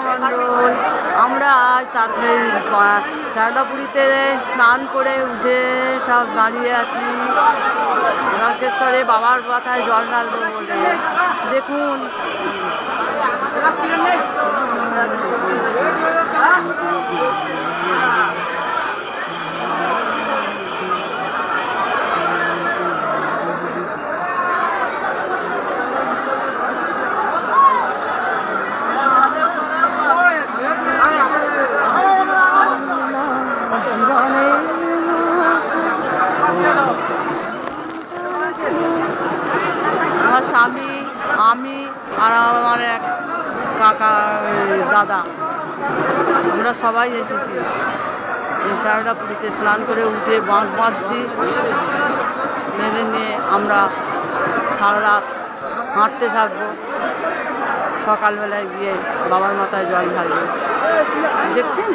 মণ্ডল। আমরা আজ তারপরে সারদাপুরীতে স্নান করে উঠে সব দাঁড়িয়ে আছি লঙ্কেশ্বরে বাবার মাথায় জল ঢালবো বলে। দেখুন আমার স্বামী, আমি আর আমার এক কাকা দাদা, আমরা সবাই এসেছি এই সারদাপুরীতে স্নান করে উঠে বাঁক বাঁধছি। বেঁধে নিয়ে আমরা সারা রাত হাঁটতে থাকবো, সকালবেলায় গিয়ে বাবার মাথায় জল ঢালবো। দেখছেন